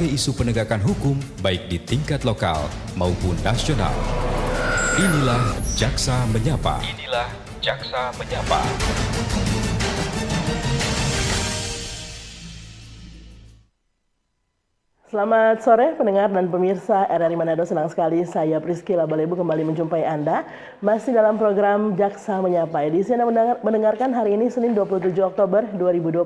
berbagai isu penegakan hukum baik di tingkat lokal maupun nasional. Inilah Jaksa Menyapa. Inilah Jaksa Menyapa. Selamat sore pendengar dan pemirsa RRI Manado, senang sekali saya Priski Labalebu kembali menjumpai Anda masih dalam program Jaksa Menyapa. Edisi Anda mendengarkan hari ini Senin 27 Oktober 2025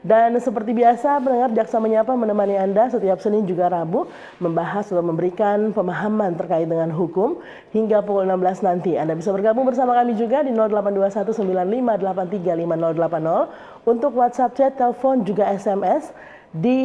dan seperti biasa pendengar Jaksa Menyapa menemani Anda setiap Senin juga Rabu membahas atau memberikan pemahaman terkait dengan hukum hingga pukul 16 nanti. Anda bisa bergabung bersama kami juga di 082195835080 untuk WhatsApp, chat, telepon juga SMS. Di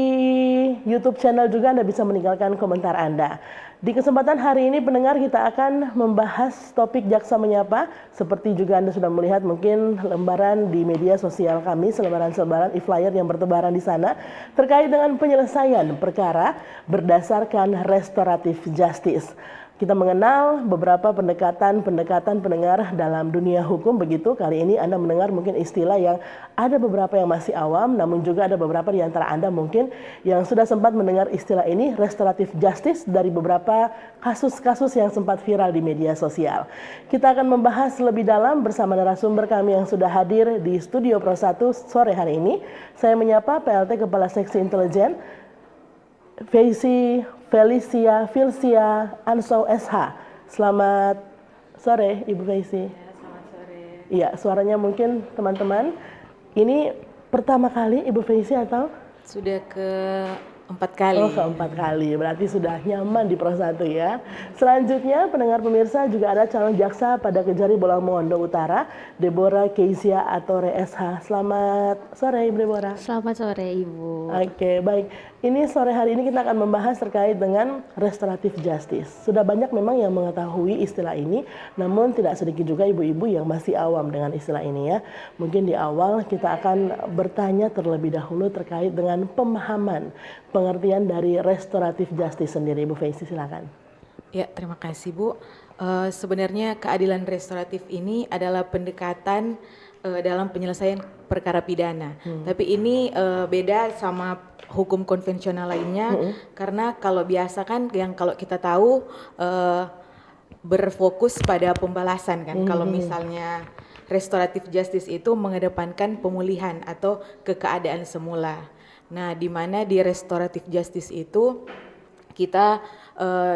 YouTube channel juga Anda bisa meninggalkan komentar Anda. Di kesempatan hari ini pendengar kita akan membahas topik Jaksa Menyapa. Seperti juga Anda sudah melihat mungkin lembaran di media sosial kami, selebaran-selebaran e-flyer yang bertebaran di sana terkait dengan penyelesaian perkara berdasarkan restoratif justice. Kita mengenal beberapa pendekatan pendengar dalam dunia hukum begitu. Kali ini Anda mendengar mungkin istilah yang ada beberapa yang masih awam, namun juga ada beberapa di antara Anda mungkin yang sudah sempat mendengar istilah ini, restoratif justice, dari beberapa kasus-kasus yang sempat viral di media sosial. Kita akan membahas lebih dalam bersama narasumber kami yang sudah hadir di Studio Pro 1 sore hari ini. Saya menyapa PLT Kepala Seksi Intelijen, Felicia Ansou SH. Selamat sore Ibu Felicia. Ya, selamat sore. Iya, suaranya mungkin teman-teman. Ini pertama kali Ibu Felicia atau? Sudah keempat kali. Oh, keempat kali. Berarti sudah nyaman di Pro 1 ya. Selanjutnya pendengar pemirsa juga ada calon jaksa pada Kejari Bolang Mongondo Utara, Deborah Keisia Atore SH. Selamat sore Ibu Deborah. Selamat sore Ibu. Oke, baik. Ini sore hari ini kita akan membahas terkait dengan restoratif justice. Sudah banyak memang yang mengetahui istilah ini, namun tidak sedikit juga ibu-ibu yang masih awam dengan istilah ini ya. Mungkin di awal kita akan bertanya terlebih dahulu terkait dengan pemahaman, pengertian dari restoratif justice sendiri. Ibu Feizi, silakan. Ya, terima kasih Bu. Sebenarnya keadilan restoratif ini adalah pendekatan dalam penyelesaian perkara pidana. Tapi ini beda sama hukum konvensional lainnya, karena kalau biasa kan yang kalau kita tahu berfokus pada pembalasan kan. Kalau misalnya restoratif justice itu mengedepankan pemulihan atau keadaan semula. Nah, di mana di restoratif justice itu kita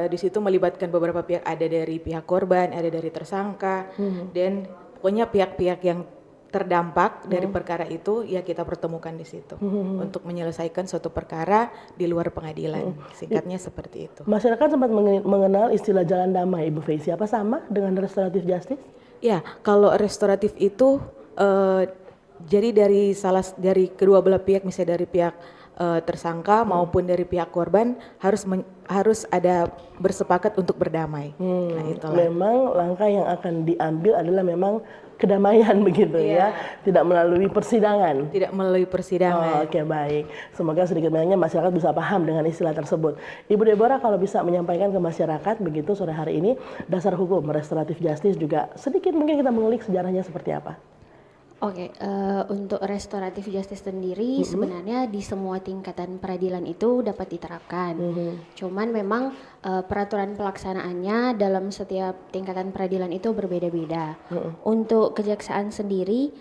di situ melibatkan beberapa pihak, ada dari pihak korban, ada dari tersangka, dan pokoknya pihak-pihak yang terdampak dari perkara itu ya kita pertemukan di situ untuk menyelesaikan suatu perkara di luar pengadilan. Singkatnya seperti itu. Masyarakat sempat mengenal istilah jalan damai, Ibu Feizi. Apa sama dengan restoratif justice? Ya, kalau restoratif itu jadi dari kedua belah pihak, misalnya dari pihak tersangka maupun dari pihak korban harus ada bersepakat untuk berdamai. Nah, itulah. Memang langkah yang akan diambil adalah memang kedamaian begitu ya, tidak melalui persidangan. Tidak melalui persidangan. Oke, baik. Semoga sedikit banyaknya masyarakat bisa paham dengan istilah tersebut. Ibu Deborah, kalau bisa menyampaikan ke masyarakat begitu sore hari ini dasar hukum restoratif justice, juga sedikit mungkin kita mengulik sejarahnya seperti apa. Oke, untuk restoratif justice sendiri sebenarnya di semua tingkatan peradilan itu dapat diterapkan. Cuman memang peraturan pelaksanaannya dalam setiap tingkatan peradilan itu berbeda-beda. Untuk kejaksaan sendiri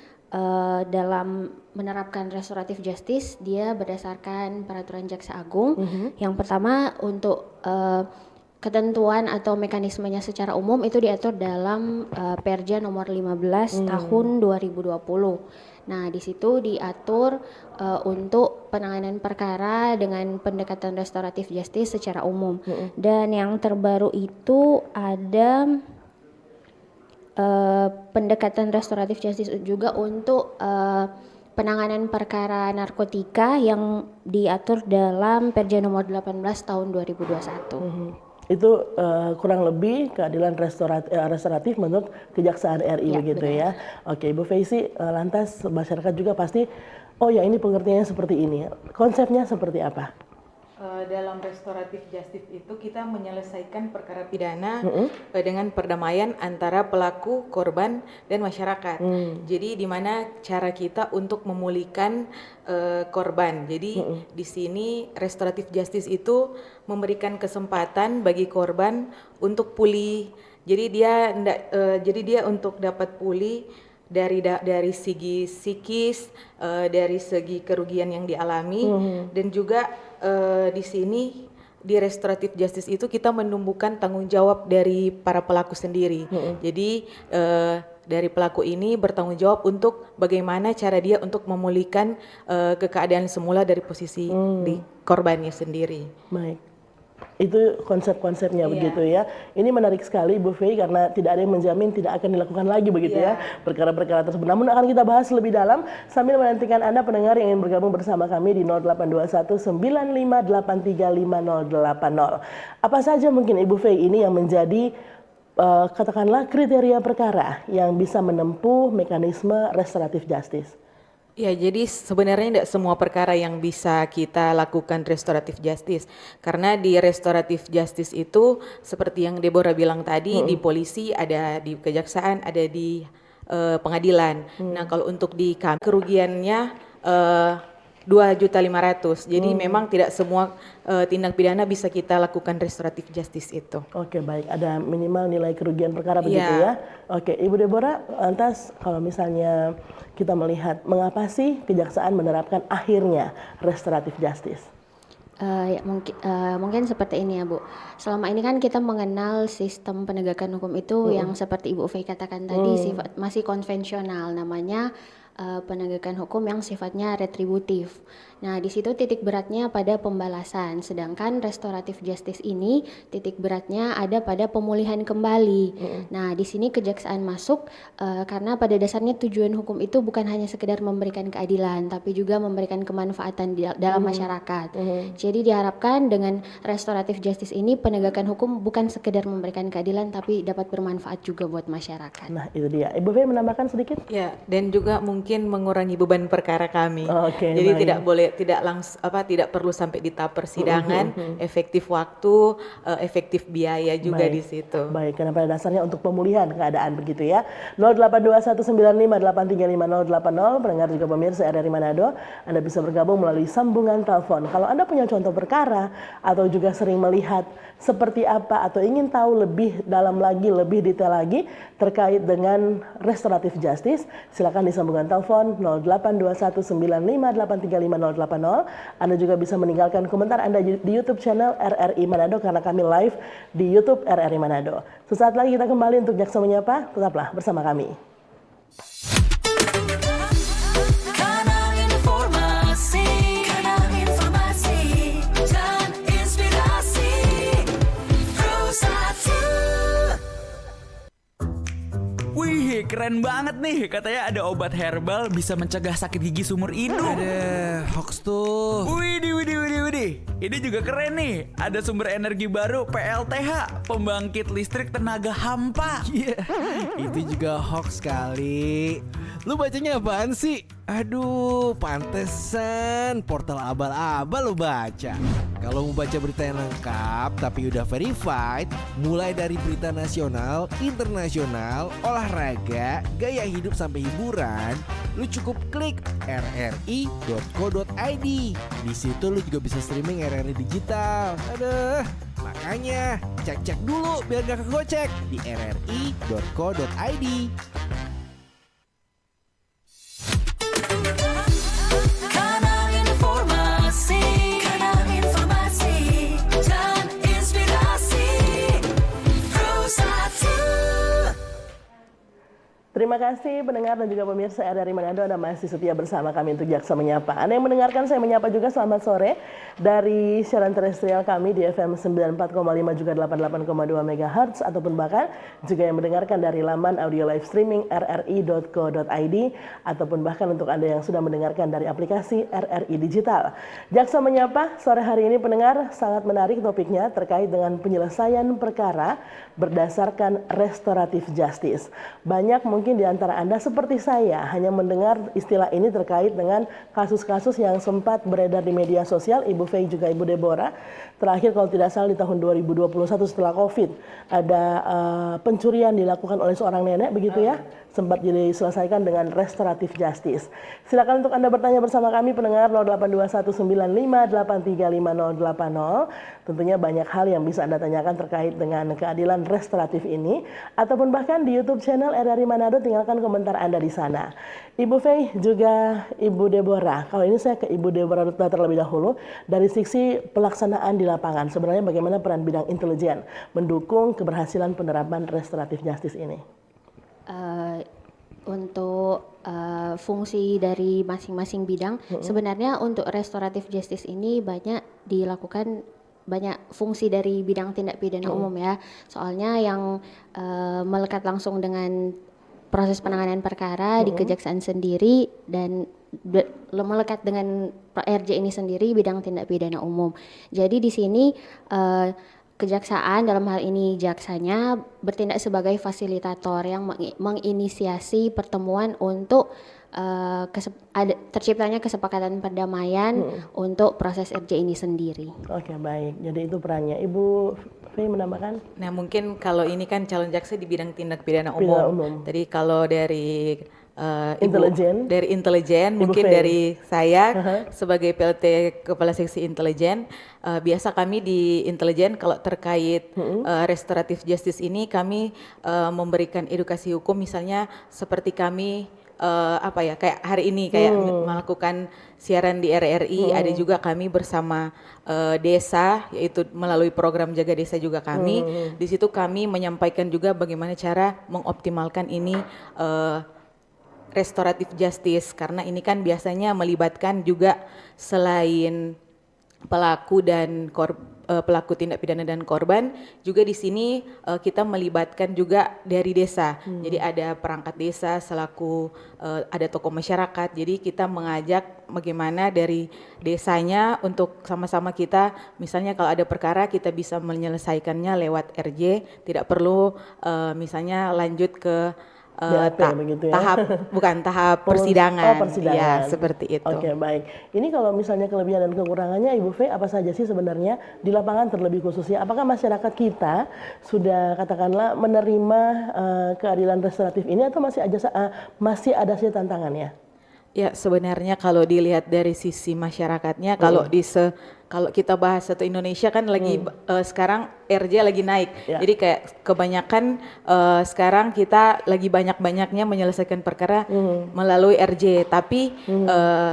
dalam menerapkan restoratif justice dia berdasarkan peraturan Jaksa Agung. Yang pertama untuk ketentuan atau mekanismenya secara umum itu diatur dalam Perja nomor 15 tahun 2020. Nah, di situ diatur untuk penanganan perkara dengan pendekatan restoratif justice secara umum. Dan yang terbaru itu ada pendekatan restoratif justice juga untuk penanganan perkara narkotika yang diatur dalam Perja nomor 18 tahun 2021. Itu kurang lebih keadilan restoratif menurut Kejaksaan RI begitu benar. Ya. Oke, Ibu Feizi, lantas masyarakat juga pasti, oh ya ini pengertiannya seperti ini. Konsepnya seperti apa? Dalam restoratif justice itu kita menyelesaikan perkara pidana dengan perdamaian antara pelaku, korban, dan masyarakat. Jadi di mana cara kita untuk memulihkan korban. Jadi di sini restoratif justice itu memberikan kesempatan bagi korban untuk pulih. Jadi dia untuk dapat pulih dari segi psikis, dari segi kerugian yang dialami, dan juga di sini di restoratif justice itu kita menumbuhkan tanggung jawab dari para pelaku sendiri. Jadi dari pelaku ini bertanggung jawab untuk bagaimana cara dia untuk memulihkan keadaan semula dari posisi di korbannya sendiri. Baik. Itu konsep-konsepnya begitu ya. Ini menarik sekali Bu Fei karena tidak ada yang menjamin tidak akan dilakukan lagi begitu ya perkara-perkara tersebut. Namun akan kita bahas lebih dalam sambil menantikan Anda pendengar yang ingin bergabung bersama kami di 0821 9583 5080. Apa saja mungkin Ibu Fei ini yang menjadi katakanlah kriteria perkara yang bisa menempuh mekanisme restoratif justice? Ya, jadi sebenarnya tidak semua perkara yang bisa kita lakukan restoratif justice. Karena di restoratif justice itu seperti yang Deborah bilang tadi, di polisi, ada di kejaksaan, ada di pengadilan. Nah, kalau untuk di kami kerugiannya 2.500.000. Jadi memang tidak semua tindak pidana bisa kita lakukan restoratif justice itu. Oke, baik. Ada minimal nilai kerugian perkara begitu ya. Oke, Ibu Deborah, lantas kalau misalnya kita melihat mengapa sih kejaksaan menerapkan akhirnya restoratif justice? Mungkin seperti ini ya Bu. Selama ini kan kita mengenal sistem penegakan hukum itu yang seperti Ibu Fei katakan tadi masih konvensional, namanya penegakan hukum yang sifatnya retributif. Nah, di situ titik beratnya pada pembalasan, sedangkan restoratif justice ini titik beratnya ada pada pemulihan kembali. Nah, di sini kejaksaan masuk karena pada dasarnya tujuan hukum itu bukan hanya sekedar memberikan keadilan, tapi juga memberikan kemanfaatan dalam masyarakat. Jadi diharapkan dengan restoratif justice ini penegakan hukum bukan sekedar memberikan keadilan, tapi dapat bermanfaat juga buat masyarakat. Nah, itu dia. Ibu Fei menambahkan sedikit? Ya, dan juga mungkin mengurangi beban perkara kami. Jadi baik. tidak perlu sampai di tahap persidangan, efektif waktu, efektif biaya juga di situ. Baik, karena pada dasarnya untuk pemulihan keadaan begitu ya. 082195835080, pendengar juga pemirsa RRI Manado, Anda bisa bergabung melalui sambungan telepon. Kalau Anda punya contoh perkara atau juga sering melihat seperti apa atau ingin tahu lebih dalam lagi, lebih detail lagi terkait dengan restoratif justice, silakan di sambungan telepon 082195835080. Anda juga bisa meninggalkan komentar Anda di YouTube channel RRI Manado karena kami live di YouTube RRI Manado. Sesaat lagi kita kembali untuk Jaksa Menyapa, tetaplah bersama kami. Wih, keren banget nih. Katanya ada obat herbal bisa mencegah sakit gigi seumur hidup. Ada hoax tuh. Widih. Ini juga keren nih. Ada sumber energi baru PLTH, pembangkit listrik tenaga hampa. Iya, itu juga hoax kali. Lu bacanya apaan sih? Aduh, pantesan portal abal-abal lu baca. Kalau mau baca berita yang lengkap tapi udah verified, mulai dari berita nasional, internasional, olahraga, gaya hidup sampai hiburan, lu cukup klik rri.co.id. Di situ lu juga bisa streaming RRI digital. Aduh, makanya cek-cek dulu biar gak kegocek di rri.co.id. Terima kasih pendengar dan juga pemirsa RRI Manado, Anda masih setia bersama kami untuk Jaksa Menyapa. Anda yang mendengarkan saya menyapa juga, selamat sore dari siaran terestrial kami di FM 94,5 juga 88,2 MHz ataupun bahkan juga yang mendengarkan dari laman audio live streaming rri.co.id ataupun bahkan untuk Anda yang sudah mendengarkan dari aplikasi RRI Digital. Jaksa Menyapa sore hari ini pendengar sangat menarik topiknya terkait dengan penyelesaian perkara berdasarkan restoratif justice. Banyak mungkin di antara Anda seperti saya hanya mendengar istilah ini terkait dengan kasus-kasus yang sempat beredar di media sosial. Ibu Fei juga Ibu Deborah. Terakhir kalau tidak salah di tahun 2021 setelah COVID ada pencurian dilakukan oleh seorang nenek begitu ya, sempat diselesaikan dengan restoratif justice. Silakan untuk Anda bertanya bersama kami pendengar 082195835080. Tentunya banyak hal yang bisa Anda tanyakan terkait dengan keadilan restoratif ini, ataupun bahkan di YouTube channel RRI Manado, tinggalkan komentar Anda di sana. Ibu Fei juga Ibu Deborah. Kalau ini saya ke Ibu Deborah terlebih dahulu dari sisi pelaksanaan di lapangan. Sebenarnya bagaimana peran bidang intelijen mendukung keberhasilan penerapan restoratif justice ini? Untuk fungsi dari masing-masing bidang, sebenarnya untuk restoratif justice ini banyak dilakukan, banyak fungsi dari bidang tindak pidana umum ya. Soalnya yang melekat langsung dengan proses penanganan perkara di kejaksaan sendiri dan melekat dengan RJ ini sendiri bidang tindak pidana umum. Jadi di sini kejaksaan, dalam hal ini jaksanya, bertindak sebagai fasilitator yang menginisiasi pertemuan untuk terciptanya kesepakatan perdamaian untuk proses RJ ini sendiri. Oke, baik. Jadi itu perannya. Ibu Fei menambahkan? Nah, mungkin kalau ini kan calon jaksa di bidang tindak pidana umum. Tadi kalau dari intelijen, dari intelijen, mungkin Fei. dari saya sebagai PLT Kepala Seksi Intelijen, biasa kami di intelijen kalau terkait restoratif justice ini kami memberikan edukasi hukum, misalnya seperti kami kayak hari ini kayak melakukan siaran di RRI, ada juga kami bersama desa, yaitu melalui program Jaga Desa juga kami. Di situ kami menyampaikan juga bagaimana cara mengoptimalkan ini restoratif justice, karena ini kan biasanya melibatkan juga selain pelaku dan pelaku tindak pidana dan korban, juga di sini kita melibatkan juga dari desa. Jadi ada perangkat desa selaku ada tokoh masyarakat. Jadi kita mengajak bagaimana dari desanya untuk sama-sama kita, misalnya kalau ada perkara kita bisa menyelesaikannya lewat RJ, tidak perlu misalnya lanjut ke begitu ya? tahap persidangan. Persidangan. Ya, seperti itu. Oke, baik. Ini kalau misalnya kelebihan dan kekurangannya, Ibu Fei, apa saja sih sebenarnya di lapangan terlebih khususnya? Apakah masyarakat kita sudah katakanlah menerima keadilan restoratif ini atau masih ada sih tantangannya? Ya, sebenarnya kalau dilihat dari sisi masyarakatnya, kalau kita bahas satu Indonesia kan lagi sekarang RJ lagi naik. Jadi kayak kebanyakan sekarang kita lagi banyak-banyaknya menyelesaikan perkara melalui RJ. Tapi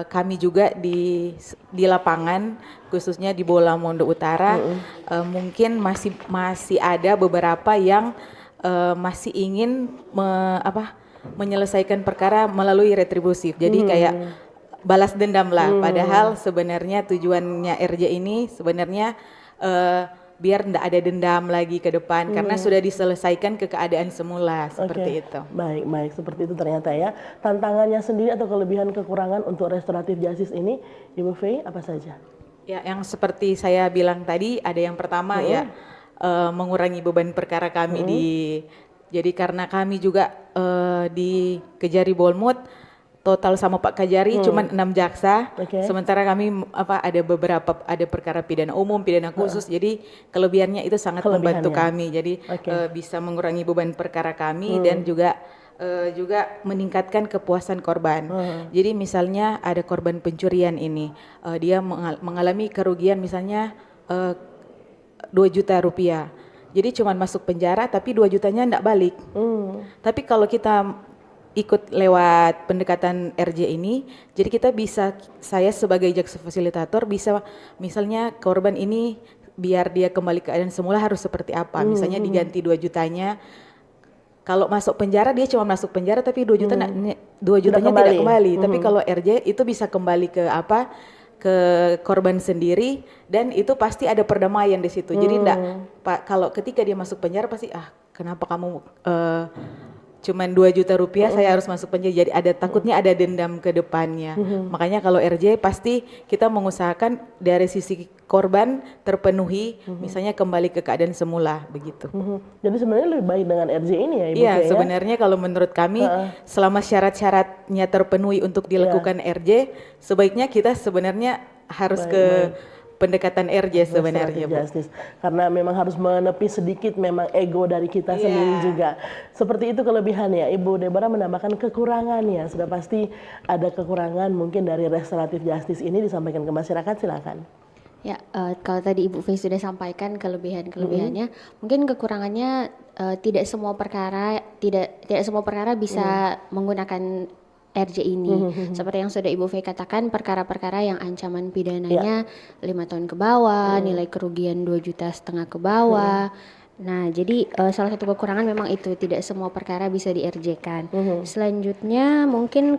kami juga di lapangan, khususnya di Bola Mondo Utara, mungkin masih ada beberapa yang masih ingin menyelesaikan perkara melalui retribusif. Jadi kayak balas dendam lah. Padahal sebenarnya tujuannya RJ ini sebenarnya biar tidak ada dendam lagi ke depan, karena sudah diselesaikan ke keadaan semula seperti itu. Baik, seperti itu ternyata ya. Tantangannya sendiri atau kelebihan kekurangan untuk restoratif justice ini, Ibu Fei, apa saja? Ya, yang seperti saya bilang tadi, ada yang pertama mengurangi beban perkara kami jadi karena kami juga di Kejari Bolmut total sama Pak Kajari cuma 6 jaksa, sementara kami ada perkara pidana umum, pidana khusus, jadi kelebihannya itu sangat membantu kami, jadi bisa mengurangi beban perkara kami dan juga meningkatkan kepuasan korban. Jadi misalnya ada korban pencurian ini, dia mengalami kerugian misalnya 2 juta rupiah. Jadi cuma masuk penjara tapi 2 jutanya enggak balik. Tapi kalau kita ikut lewat pendekatan RJ ini, jadi kita bisa, saya sebagai jaksa fasilitator bisa misalnya korban ini biar dia kembali ke keadaan semula harus seperti apa. Misalnya diganti 2 jutanya. Kalau masuk penjara dia cuma masuk penjara tapi 2 jutanya tidak kembali. Tapi kalau RJ itu bisa kembali ke ke korban sendiri, dan itu pasti ada perdamaian di situ. Jadi kalau ketika dia masuk penjara pasti kenapa kamu cuman 2 juta rupiah saya harus masuk penjara, jadi takutnya ada dendam ke depannya. Makanya kalau RJ pasti kita mengusahakan dari sisi korban terpenuhi, misalnya kembali ke keadaan semula begitu. Jadi sebenarnya lebih baik dengan RJ ini ya Ibu? Iya, sebenarnya kalau menurut kami selama syarat-syaratnya terpenuhi untuk dilakukan RJ, sebaiknya kita sebenarnya harus ke pendekatan RJ sebenarnya, Restoratif Bu. justice. Karena memang harus menepis sedikit memang ego dari kita sendiri juga. Seperti itu kelebihannya. Ibu Deborah menambahkan kekurangannya. Sudah pasti ada kekurangan mungkin dari restoratif justice ini disampaikan ke masyarakat, silakan. Ya, kalau tadi Ibu Fei sudah sampaikan kelebihan-kelebihannya, mungkin kekurangannya tidak semua perkara bisa menggunakan RJ ini. Seperti yang sudah Ibu Fei katakan, perkara-perkara yang ancaman pidananya 5 tahun ke bawah, nilai kerugian 2,5 juta ke bawah. Nah, jadi salah satu kekurangan memang itu, tidak semua perkara bisa di RJ-kan. Selanjutnya mungkin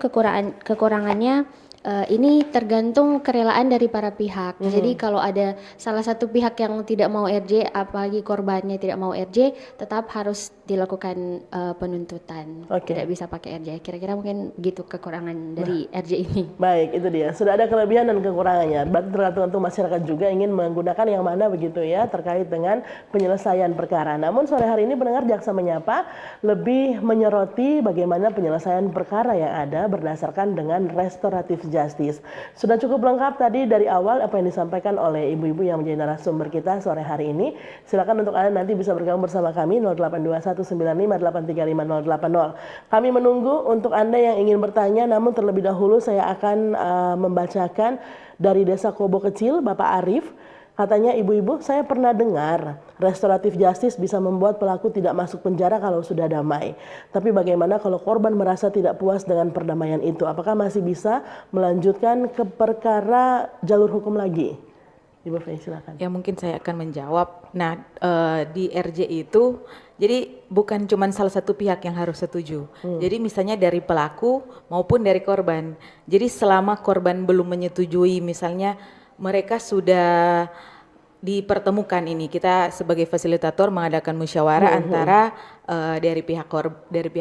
kekurangannya ini tergantung kerelaan dari para pihak. Jadi kalau ada salah satu pihak yang tidak mau RJ, apalagi korbannya tidak mau RJ, tetap harus dilakukan penuntutan. Tidak bisa pakai RJ. Kira-kira mungkin gitu kekurangan dari RJ ini. Baik, itu dia. Sudah ada kelebihan dan kekurangannya. Berarti tergantung masyarakat juga ingin menggunakan yang mana begitu ya, terkait dengan penyelesaian perkara. Namun sore hari ini pendengar Jaksa Menyapa lebih menyoroti bagaimana penyelesaian perkara yang ada berdasarkan dengan restoratif justice. Sudah cukup lengkap tadi dari awal apa yang disampaikan oleh ibu-ibu yang menjadi narasumber kita sore hari ini. Silakan untuk Anda nanti bisa bergabung bersama kami 082195835080. Kami menunggu untuk Anda yang ingin bertanya, namun terlebih dahulu saya akan membacakan dari Desa Kobo Kecil, Bapak Arif. Katanya, ibu-ibu, saya pernah dengar restoratif justice bisa membuat pelaku tidak masuk penjara kalau sudah damai. Tapi bagaimana kalau korban merasa tidak puas dengan perdamaian itu? Apakah masih bisa melanjutkan ke perkara jalur hukum lagi? Ibu Fei, silakan. Ya, mungkin saya akan menjawab. Nah, di RJ itu, jadi bukan cuma salah satu pihak yang harus setuju. Jadi misalnya dari pelaku maupun dari korban. Jadi selama korban belum menyetujui, misalnya mereka sudah dipertemukan ini, kita sebagai fasilitator mengadakan musyawarah antara dari pihak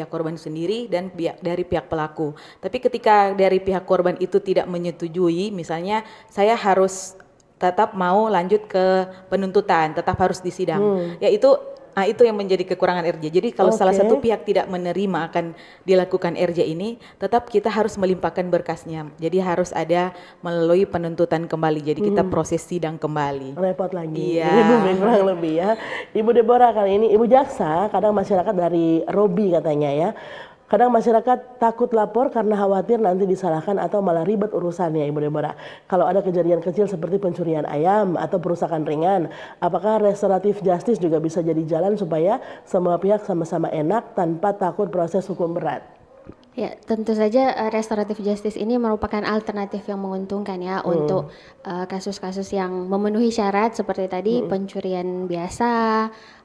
korban sendiri dan dari pihak pelaku. Tapi ketika dari pihak korban itu tidak menyetujui, misalnya saya harus tetap mau lanjut ke penuntutan, tetap harus disidang. Itu yang menjadi kekurangan RJ. Jadi kalau salah satu pihak tidak menerima akan dilakukan RJ ini, tetap kita harus melimpahkan berkasnya. Jadi harus ada melalui penuntutan kembali. Jadi kita proses sidang kembali. Repot lagi. Iya. Ibu kurang lebih ya. Ibu Deborah kali ini, Ibu Jaksa, kadang masyarakat dari Robi katanya ya. Kadang masyarakat takut lapor karena khawatir nanti disalahkan atau malah ribet urusannya, Ibu Deborah. Kalau ada kejadian kecil seperti pencurian ayam atau perusakan ringan, apakah restoratif justice juga bisa jadi jalan supaya semua pihak sama-sama enak tanpa takut proses hukum berat? Ya, tentu saja restoratif justice ini merupakan alternatif yang menguntungkan ya untuk kasus-kasus yang memenuhi syarat seperti tadi pencurian biasa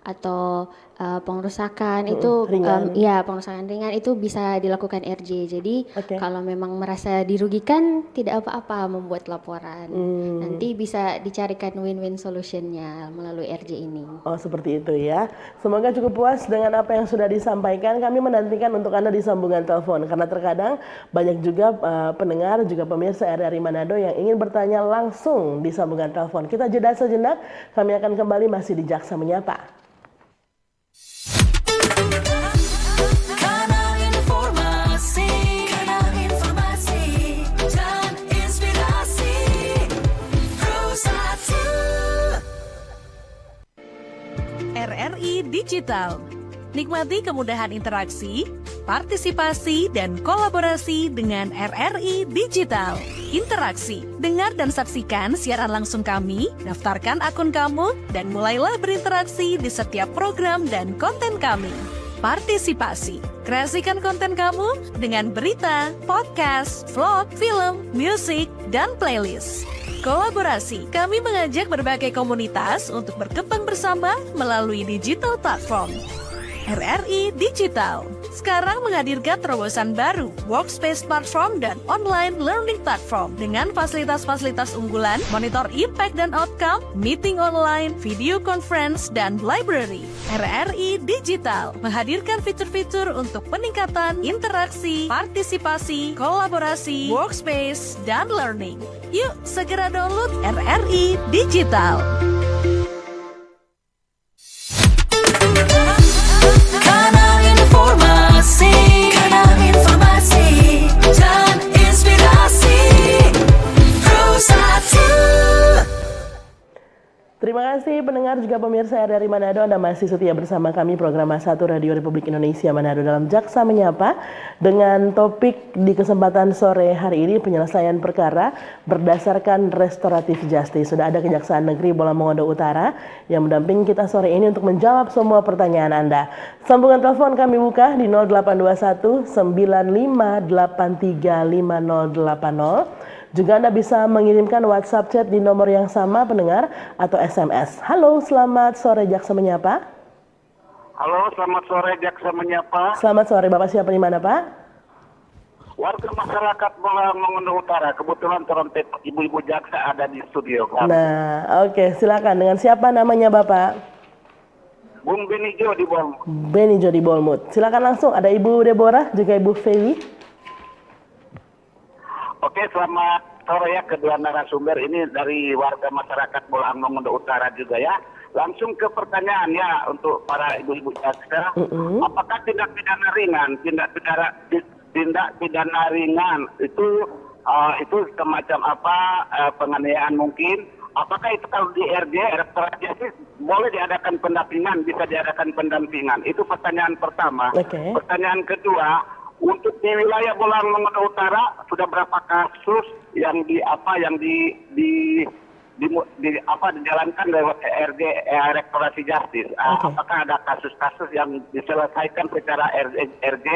atau pengerusakan itu pengerusakan ringan itu bisa dilakukan RJ. Jadi kalau memang merasa dirugikan tidak apa-apa membuat laporan. Nanti bisa dicarikan win-win solutionnya melalui RJ ini. Oh, seperti itu ya. Semoga cukup puas dengan apa yang sudah disampaikan. Kami menantikan untuk Anda di sambungan telepon karena terkadang banyak juga pendengar juga pemirsa RRI Manado yang ingin bertanya langsung di sambungan telepon. Kita jeda sejenak. Kami akan kembali masih di Jaksa Menyapa. RRI Digital. Nikmati kemudahan interaksi, partisipasi, dan kolaborasi dengan RRI Digital. Interaksi, dengar dan saksikan siaran langsung kami, daftarkan akun kamu, dan mulailah berinteraksi di setiap program dan konten kami. Partisipasi, kreasikan konten kamu dengan berita, podcast, vlog, film, musik, dan playlist. Kolaborasi, kami mengajak berbagai komunitas untuk berkembang bersama melalui digital platform. RRI Digital sekarang menghadirkan terobosan baru, workspace platform dan online learning platform dengan fasilitas-fasilitas unggulan, monitor impact dan outcome, meeting online, video conference, dan library. RRI Digital menghadirkan fitur-fitur untuk peningkatan interaksi, partisipasi, kolaborasi, workspace, dan learning. Yuk, segera download RRI Digital. Kanal informasi dan inspirasi Pro 1. Terima kasih pendengar juga pemirsa RRI Manado, Anda masih setia bersama kami program A1 Radio Republik Indonesia Manado dalam Jaksa Menyapa dengan topik di kesempatan sore hari ini penyelesaian perkara berdasarkan restoratif justice. Sudah ada Kejaksaan Negeri Bola Mongondo Utara yang mendampingi kita sore ini untuk menjawab semua pertanyaan Anda. Sambungan telepon kami buka di 0821 9583 5080. Juga Anda bisa mengirimkan WhatsApp chat di nomor yang sama pendengar atau SMS. Halo, selamat sore Jaksa Menyapa. Halo, selamat sore Jaksa Menyapa. Selamat sore, Bapak siapa di mana Pak? Warga masyarakat Bola Mongondo Utara. Kebetulan trompet ibu-ibu jaksa ada di studio. Nah, oke, silakan. Dengan siapa namanya Bapak? Bung Benijo di Bolmut. Benijo di Bolmut. Silakan langsung. Ada Ibu Deborah juga Ibu Feli. Oke, selamat sore ya kedua narasumber ini dari warga masyarakat Bola Mongondo Utara juga ya. Langsung ke pertanyaan ya untuk para ibu-ibu jaksa. Apakah tindak pidana ringan, tindak pidana ringan itu semacam apa penganiayaan mungkin? Apakah itu kalau di RJ, restoratif boleh diadakan pendampingan, bisa diadakan pendampingan? Itu pertanyaan pertama. Okay. Pertanyaan kedua, untuk di wilayah Bola Mongondo Utara sudah berapa kasus yang dijalankan lewat RJ Restoratif Justice? Apakah ada kasus-kasus yang diselesaikan secara RJ?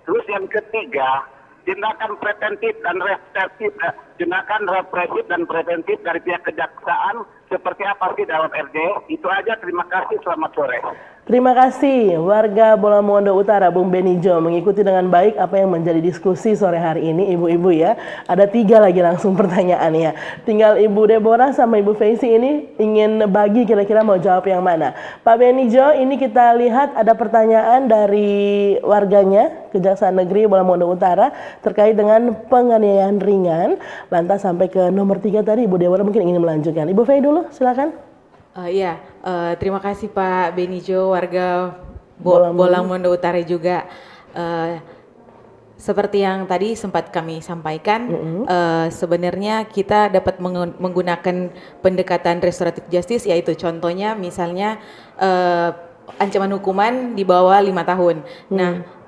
Terus yang ketiga, tindakan preventif dan represif, tindakan represif dan preventif dari pihak kejaksaan seperti apa sih dalam RJ? Itu aja, terima kasih, selamat sore. Terima kasih warga Bola Mongondo Utara, Bung Benijo mengikuti dengan baik apa yang menjadi diskusi sore hari ini, ibu-ibu ya. Ada 3 lagi langsung pertanyaannya. Tinggal Ibu Deborah sama Ibu Feizi ini ingin bagi kira-kira mau jawab yang mana. Pak Benijo, ini kita lihat ada pertanyaan dari warganya Kejaksaan Negeri Bola Mongondo Utara terkait dengan penganiayaan ringan. Lantas sampai ke nomor 3 tadi Ibu Deborah mungkin ingin melanjutkan. Ibu Fei dulu, silakan. Terima kasih Pak Benijo, warga Bola Mongondo Utara juga. Seperti yang tadi sempat kami sampaikan, sebenarnya kita dapat menggunakan pendekatan restoratif justice, yaitu contohnya misalnya ancaman hukuman di bawah 5 tahun. Nah,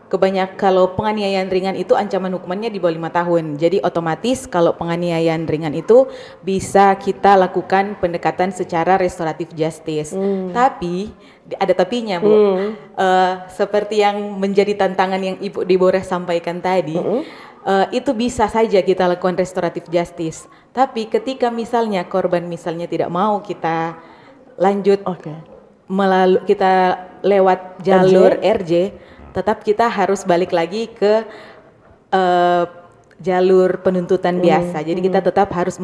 kalau penganiayaan ringan itu ancaman hukumannya di bawah 5 tahun. Jadi otomatis kalau penganiayaan ringan itu bisa kita lakukan pendekatan secara restoratif justice. Tapi ada tapinya, Bu. Seperti yang menjadi tantangan yang Ibu Deborah sampaikan tadi, itu bisa saja kita lakukan restoratif justice. Tapi ketika misalnya korban misalnya tidak mau kita lanjut kita lewat jalur RJ, tetap kita harus balik lagi ke jalur penuntutan biasa. Jadi kita tetap harus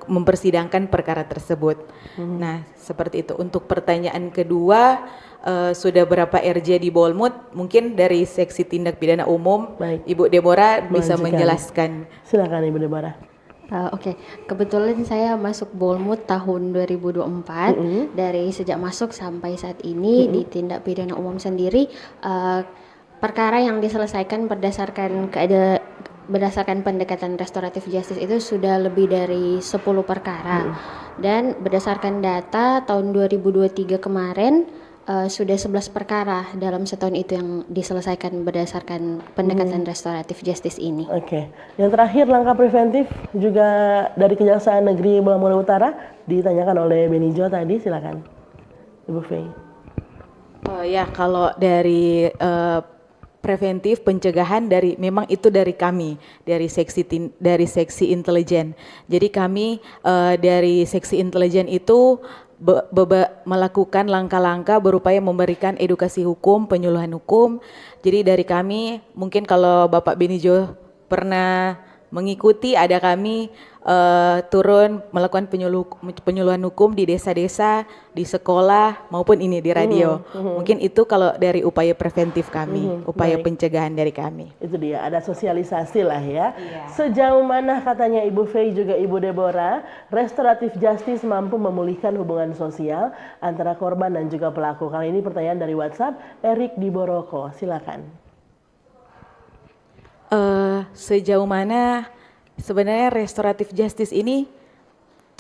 mempersidangkan perkara tersebut. Nah, seperti itu. Untuk pertanyaan kedua, sudah berapa RJ di Bolmut? Mungkin dari Seksi Tindak Pidana Umum, Ibu Deborah bisa menjelaskan. Silakan Ibu Deborah. Oke, kebetulan saya masuk Bolmut tahun 2024. Dari sejak masuk sampai saat ini di Tindak Pidana Umum sendiri, perkara yang diselesaikan berdasarkan pendekatan restoratif justice itu sudah lebih dari 10 perkara. Dan berdasarkan data tahun 2023 kemarin sudah 11 perkara dalam setahun itu yang diselesaikan berdasarkan pendekatan restoratif justice ini. Oke. Yang terakhir langkah preventif juga dari Kejaksaan Negeri Bola Mongondo Utara ditanyakan oleh Benijo tadi, silakan. Ibu Fei. Kalau dari preventif pencegahan memang itu dari kami dari seksi intelijen. Jadi kami dari seksi intelijen itu melakukan langkah-langkah berupaya memberikan edukasi hukum, penyuluhan hukum. Jadi dari kami mungkin kalau Bapak Benijo pernah mengikuti, ada kami turun melakukan penyuluhan hukum di desa-desa, di sekolah maupun ini di radio. Mungkin itu kalau dari upaya preventif kami, upaya pencegahan dari kami. Itu dia, ada sosialisasi lah ya. Sejauh mana katanya Ibu Fei juga Ibu Deborah, restoratif justice mampu memulihkan hubungan sosial antara korban dan juga pelaku? Kali ini pertanyaan dari WhatsApp, Erik di Boroko, silakan. Sejauh mana sebenarnya restoratif justice ini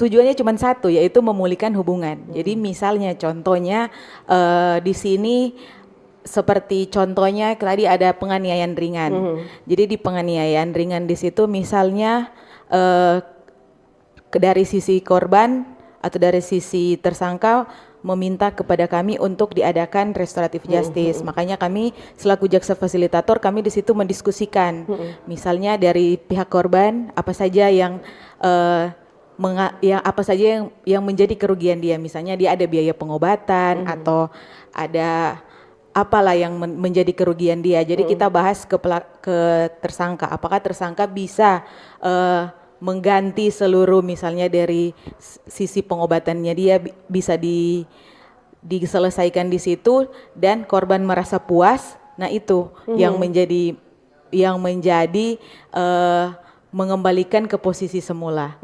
tujuannya cuma satu, yaitu memulihkan hubungan. Jadi misalnya contohnya di sini seperti contohnya tadi ada penganiayaan ringan. Jadi di penganiayaan ringan di situ misalnya dari sisi korban atau dari sisi tersangka meminta kepada kami untuk diadakan restoratif justice. Makanya kami selaku jaksa fasilitator kami di situ mendiskusikan, misalnya dari pihak korban apa saja yang yang menjadi kerugian dia. Misalnya dia ada biaya pengobatan atau ada apalah yang menjadi kerugian dia. Jadi kita bahas ke tersangka, apakah tersangka bisa mengganti seluruh misalnya dari sisi pengobatannya dia bisa diselesaikan di situ dan korban merasa puas. Nah itu yang menjadi mengembalikan ke posisi semula.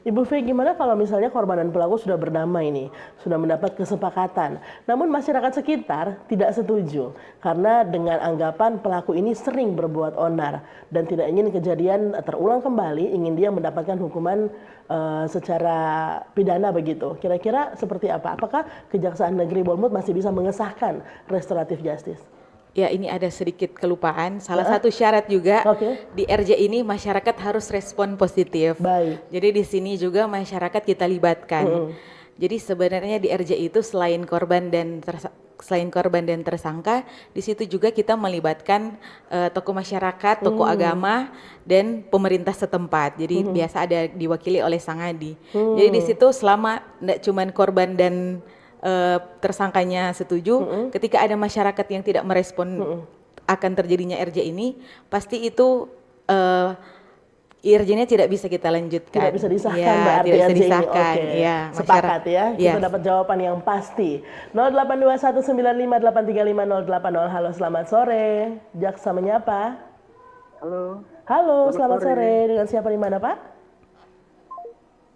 Ibu V, gimana kalau misalnya korban dan pelaku sudah berdamai nih, sudah mendapat kesepakatan, namun masyarakat sekitar tidak setuju karena dengan anggapan pelaku ini sering berbuat onar dan tidak ingin kejadian terulang kembali, ingin dia mendapatkan hukuman secara pidana begitu. Kira-kira seperti apa? Apakah Kejaksaan Negeri Bournemouth masih bisa mengesahkan restoratif justice? Ya, ini ada sedikit kelupaan. Salah satu syarat juga di RJ ini masyarakat harus respon positif. Baik. Jadi di sini juga masyarakat kita libatkan. Jadi sebenarnya di RJ itu selain korban dan tersangka, di situ juga kita melibatkan tokoh masyarakat, tokoh agama, dan pemerintah setempat. Jadi biasa ada diwakili oleh Sangadi. Jadi di situ selama tidak cuma korban dan tersangkanya setuju, ketika ada masyarakat yang tidak merespon akan terjadinya RJ ini, pasti itu IRJ-nya tidak bisa kita lanjutkan. Tidak bisa disahkan ya, berarti tidak bisa RJ disahkan. ini. Oke. Ya, sepakat ya. Ya. Kita dapat jawaban yang pasti. 082195835080. Halo, selamat sore. Jaksa menyapa. Halo. Halo, selamat sore. Dengan siapa di mana, Pak?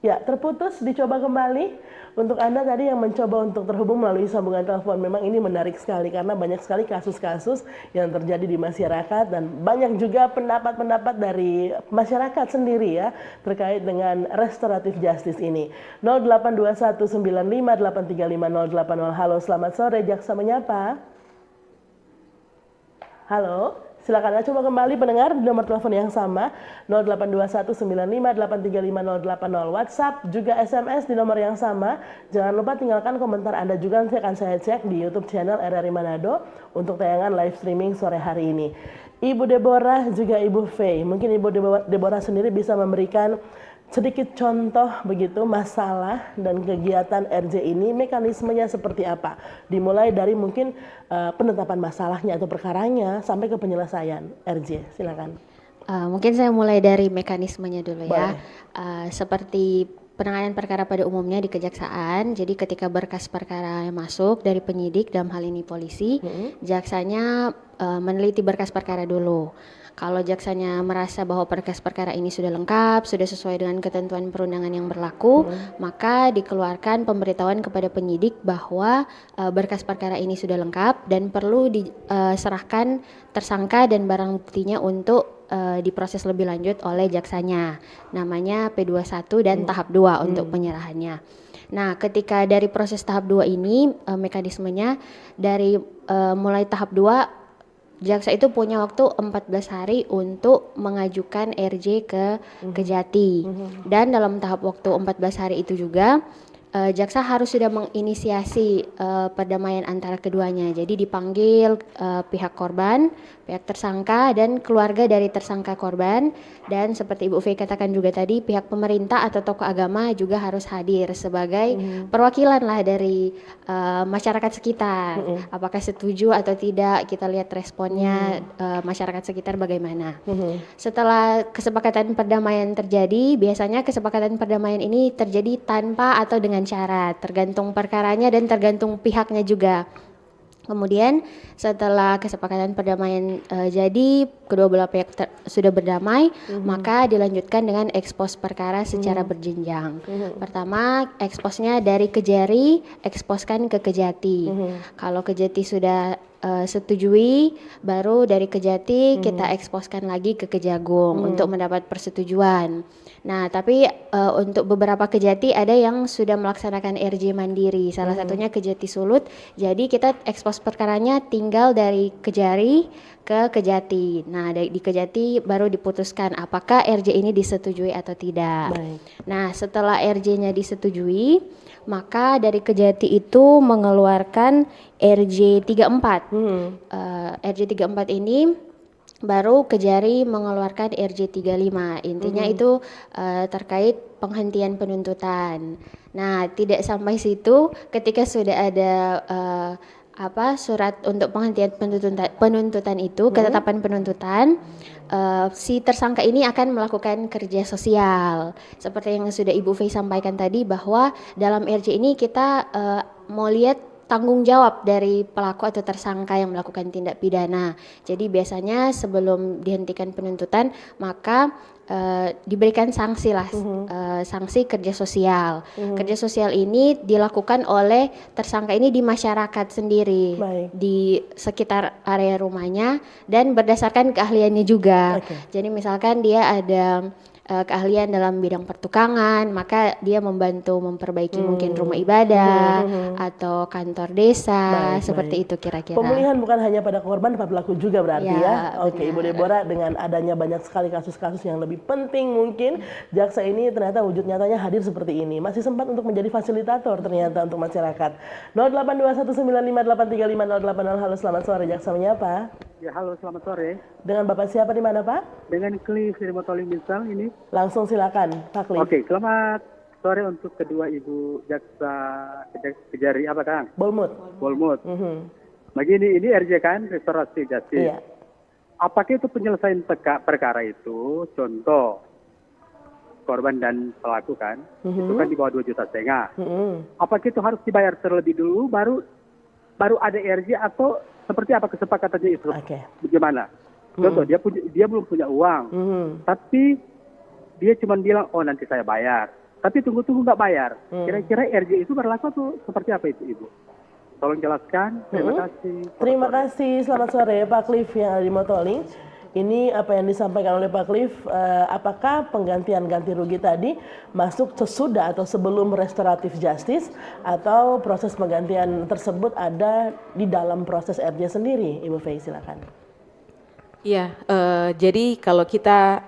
Ya, terputus, dicoba kembali. Untuk Anda tadi yang mencoba untuk terhubung melalui sambungan telepon, memang ini menarik sekali karena banyak sekali kasus-kasus yang terjadi di masyarakat dan banyak juga pendapat-pendapat dari masyarakat sendiri ya terkait dengan restoratif justice ini. 082195835080. Halo, selamat sore. Jaksa menyapa. Halo. Silakan Anda coba kembali pendengar di nomor telepon yang sama 082195835080. WhatsApp juga SMS di nomor yang sama. Jangan lupa tinggalkan komentar Anda juga, nanti akan saya cek di YouTube channel RRI Manado untuk tayangan live streaming sore hari ini. Ibu Deborah juga Ibu Faye, mungkin Ibu Deborah sendiri bisa memberikan sedikit contoh begitu masalah dan kegiatan RJ ini, mekanismenya seperti apa? Dimulai dari mungkin penetapan masalahnya atau perkaranya sampai ke penyelesaian RJ. Silakan. Mungkin saya mulai dari mekanismenya dulu ya. Seperti penanganan perkara pada umumnya di kejaksaan. Jadi ketika berkas perkara yang masuk dari penyidik, dalam hal ini polisi, jaksanya meneliti berkas perkara dulu. Kalau jaksanya merasa bahwa berkas perkara ini sudah lengkap, sudah sesuai dengan ketentuan perundangan yang berlaku, maka dikeluarkan pemberitahuan kepada penyidik bahwa berkas perkara ini sudah lengkap dan perlu diserahkan tersangka dan barang buktinya untuk diproses lebih lanjut oleh jaksanya. Namanya P21 dan tahap 2 untuk penyerahannya. Nah, ketika dari proses tahap 2 ini mekanismenya dari mulai tahap 2, jaksa itu punya waktu 14 hari untuk mengajukan RJ ke Kejati. Dan dalam tahap waktu 14 hari itu juga jaksa harus sudah menginisiasi perdamaian antara keduanya. Jadi dipanggil pihak korban, pihak tersangka dan keluarga dari tersangka korban, dan seperti Ibu V katakan juga tadi, pihak pemerintah atau tokoh agama juga harus hadir sebagai perwakilan lah dari masyarakat sekitar. Apakah setuju atau tidak, kita lihat responnya masyarakat sekitar bagaimana. Setelah kesepakatan perdamaian terjadi, biasanya kesepakatan perdamaian ini terjadi tanpa atau dengan syarat, tergantung perkaranya dan tergantung pihaknya juga. Kemudian setelah kesepakatan perdamaian jadi, kedua belah pihak sudah berdamai, maka dilanjutkan dengan ekspos perkara secara berjenjang. Pertama, eksposnya dari Kejari, eksposkan ke Kejati. Kalau Kejati sudah setujui, baru dari Kejati kita eksposkan lagi ke Kejagung untuk mendapat persetujuan. Nah, tapi untuk beberapa Kejati ada yang sudah melaksanakan RJ mandiri. Salah satunya Kejati Sulut. Jadi kita ekspos perkaranya tinggal dari Kejari ke Kejati. Nah, di Kejati baru diputuskan apakah RJ ini disetujui atau tidak. Baik. Nah, setelah RJ-nya disetujui, maka dari Kejati itu mengeluarkan RJ 34. RJ 34 ini baru Kejari mengeluarkan RJ 35. Intinya itu terkait penghentian penuntutan. Nah, tidak sampai situ, ketika sudah ada surat untuk penghentian penuntutan itu, ketetapan penuntutan, si tersangka ini akan melakukan kerja sosial. Seperti yang sudah Ibu Fei sampaikan tadi, bahwa dalam RJ ini kita mau lihat tanggung jawab dari pelaku atau tersangka yang melakukan tindak pidana. Jadi biasanya sebelum dihentikan penuntutan, maka diberikan sanksi lah, sanksi kerja sosial. Kerja sosial ini dilakukan oleh tersangka ini di masyarakat sendiri, di sekitar area rumahnya, dan berdasarkan keahliannya juga. Jadi misalkan dia ada keahlian dalam bidang pertukangan, maka dia membantu memperbaiki mungkin rumah ibadah atau kantor desa, seperti itu kira-kira. Pemulihan bukan hanya pada korban, tapi pelaku juga berarti ya. Oke, benar. Ibu Deborah, dengan adanya banyak sekali kasus-kasus yang lebih penting mungkin, jaksa ini ternyata wujud nyatanya hadir seperti ini. Masih sempat untuk menjadi fasilitator ternyata untuk masyarakat. 082195835080. Halo, selamat sore, jaksa menyapa. Ya, halo, selamat sore. Dengan Bapak siapa di mana, Pak? Dengan Cliff dari Motoling misal ini. Langsung silakan, Pak Cliff. Oke, selamat sore untuk kedua Ibu Jaksa Kejari apa Kang? Bolmut. Begini, ini RJ kan, Restorasi Justice. Iya. Apakah itu penyelesaian perkara itu, contoh korban dan pelaku kan, itu kan di bawah 2,5 juta. Apakah itu harus dibayar terlebih dulu, baru ada RJ, atau seperti apa kesepakatannya itu? Bagaimana? Contoh, dia belum punya uang, tapi dia cuma bilang, oh nanti saya bayar. Tapi tunggu-tunggu nggak bayar. Kira-kira RJ itu berlaku tuh seperti apa itu, Ibu? Tolong jelaskan. Terima kasih. Terima kasih. Selamat sore, Pak Cliff yang ada di Motoling. Ini apa yang disampaikan oleh Pak Cliff, apakah penggantian ganti rugi tadi masuk sesudah atau sebelum restoratif justice, atau proses penggantian tersebut ada di dalam proses RJ sendiri? Ibu Fei, silakan. Iya, jadi kalau kita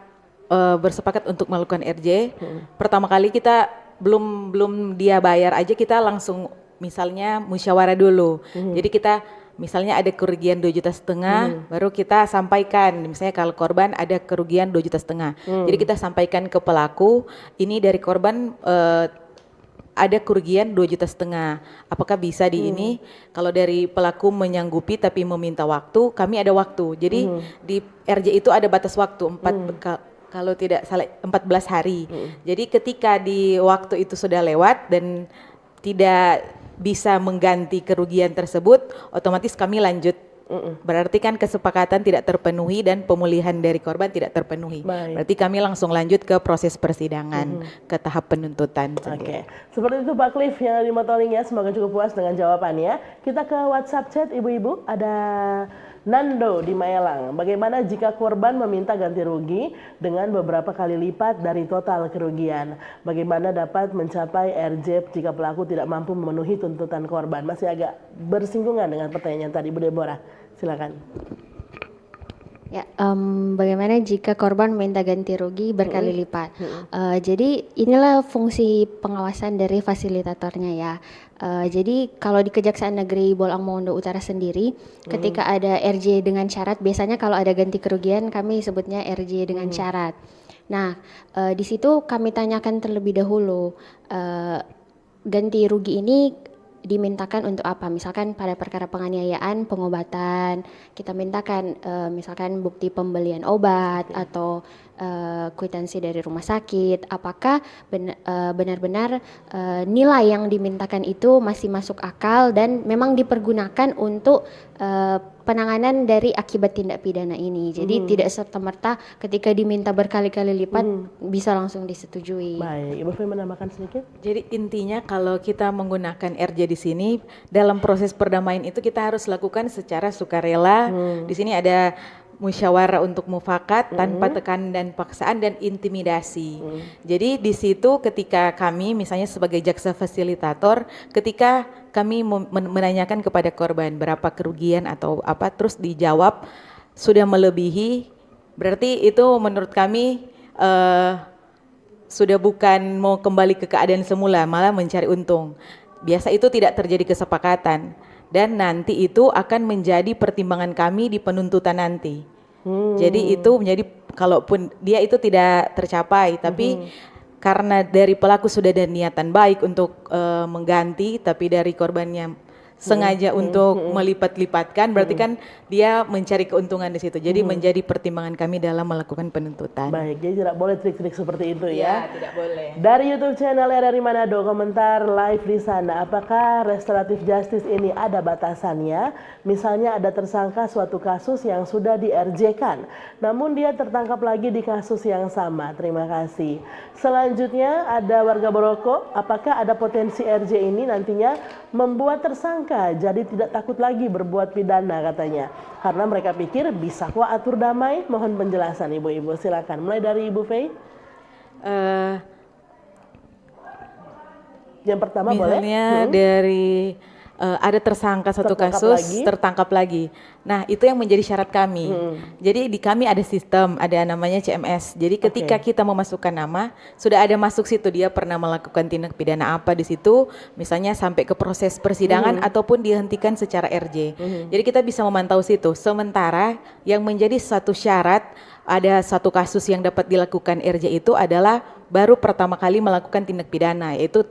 bersepakat untuk melakukan RJ, pertama kali kita belum dia bayar aja, kita langsung misalnya musyawarah dulu. Jadi kita misalnya ada kerugian 2,5 juta, baru kita sampaikan, misalnya kalau korban ada kerugian 2,5 juta. Jadi kita sampaikan ke pelaku, ini dari korban ada kerugian 2,5 juta. Apakah bisa di ini? Kalau dari pelaku menyanggupi tapi meminta waktu, kami ada waktu. Jadi di RJ itu ada batas waktu kalau tidak salah 14 hari. Jadi ketika di waktu itu sudah lewat dan tidak bisa mengganti kerugian tersebut, otomatis kami lanjut. Berarti kan kesepakatan tidak terpenuhi dan pemulihan dari korban tidak terpenuhi. Berarti kami langsung lanjut ke proses persidangan, ke tahap penuntutan. Oke, seperti itu Pak Cliff yang ada di Motoling ya. Semoga cukup puas dengan jawabannya. Kita ke WhatsApp chat ibu-ibu. Ada Nando di Maelang. Bagaimana jika korban meminta ganti rugi dengan beberapa kali lipat dari total kerugian? Bagaimana dapat mencapai RJ jika pelaku tidak mampu memenuhi tuntutan korban? Masih agak bersinggungan dengan pertanyaan tadi, Bu Deborah. Silakan. Ya, bagaimana jika korban meminta ganti rugi berkali lipat? Jadi inilah fungsi pengawasan dari fasilitatornya ya. Jadi kalau di Kejaksaan Negeri Bolang Mongondo Utara sendiri, ketika ada RJ dengan syarat, biasanya kalau ada ganti kerugian kami sebutnya RJ dengan syarat. Nah, di situ kami tanyakan terlebih dahulu, ganti rugi ini dimintakan untuk apa? Misalkan pada perkara penganiayaan, pengobatan, kita mintakan misalkan bukti pembelian obat atau kwitansi dari rumah sakit. Apakah benar-benar nilai yang dimintakan itu masih masuk akal dan memang dipergunakan untuk penanganan dari akibat tindak pidana ini. Jadi tidak serta-merta ketika diminta berkali-kali lipat bisa langsung disetujui. Baik, Ibu Fei menambahkan sedikit. Jadi intinya kalau kita menggunakan RJ di sini, dalam proses perdamaian itu kita harus lakukan secara sukarela. Di sini ada musyawarah untuk mufakat tanpa tekanan dan paksaan dan intimidasi. Jadi di situ ketika kami misalnya sebagai jaksa fasilitator, ketika kami menanyakan kepada korban berapa kerugian atau apa, terus dijawab sudah melebihi, berarti itu menurut kami sudah bukan mau kembali ke keadaan semula, malah mencari untung. Biasa itu tidak terjadi kesepakatan. Dan nanti itu akan menjadi pertimbangan kami di penuntutan nanti. Jadi itu menjadi, kalaupun dia itu tidak tercapai, tapi karena dari pelaku sudah ada niatan baik untuk mengganti, tapi dari korbannya sengaja untuk melipat-lipatkan, berarti kan dia mencari keuntungan di situ. Jadi menjadi pertimbangan kami dalam melakukan penuntutan. Baik, jadi tidak boleh trik-trik seperti itu Ya, ya. tidak boleh. Dari YouTube channel RRI Manado, komentar live di sana. Apakah restoratif justice ini ada batasannya? Misalnya ada tersangka suatu kasus yang sudah di-RJ-kan, namun dia tertangkap lagi di kasus yang sama. Terima kasih. Selanjutnya ada warga Boroko. Apakah ada potensi RJ ini nantinya membuat tersangka jadi tidak takut lagi berbuat pidana katanya? Karena mereka pikir bisa kok atur damai. Mohon penjelasan ibu-ibu, silakan. Mulai dari Ibu Fei. Yang pertama boleh. Misalnya dari ada tersangka satu kasus tertangkap lagi. Nah, itu yang menjadi syarat kami. Jadi di kami ada sistem, ada namanya CMS. Jadi ketika kita memasukkan nama, sudah ada masuk situ dia pernah melakukan tindak pidana apa di situ, misalnya sampai ke proses persidangan ataupun dihentikan secara RJ. Jadi kita bisa memantau situ. Sementara yang menjadi satu syarat ada satu kasus yang dapat dilakukan RJ itu adalah baru pertama kali melakukan tindak pidana, yaitu